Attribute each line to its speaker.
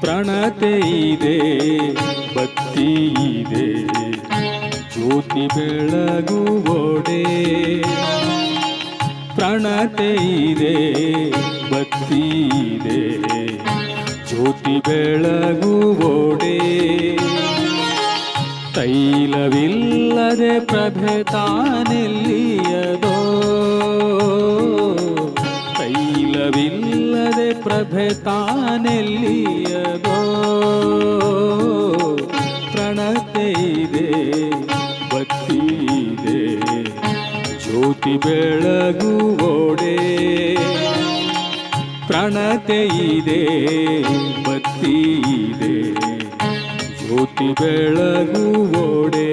Speaker 1: ಪ್ರಣತೆ ಇದೆ, ಭಕ್ತಿ ಇದೆ, ಜ್ಯೋತಿ ಬೆಳಗುವೊಡೆ. ಪ್ರಣತೆ ಇದೆ, ಭಕ್ತಿ ಇದೆ, ಜ್ಯೋತಿ ಬೆಳಗುವೊಡೆ. ತೈಲವಿಲ್ಲದೆ ಪ್ರಭೆ ತಾನೆಲ್ಲಿಯದೋ, ತೈಲವಿಲ್ಲದೆ ಪ್ರಭೆ ತಾನೆಲ್ಲಿಯದೋ. ಪ್ರಣತೆ ಇದೆ, ಭಕ್ತಿ ಇದೆ, ಜ್ಯೋತಿ ಬೆಳಗುವೊಡೆ. ಪ್ರಣತೆ ಇದೆ, ಭಕ್ತಿ ಇದೆ, ಜ್ಯೋತಿ ಬೆಳಗುವೊಡೆ.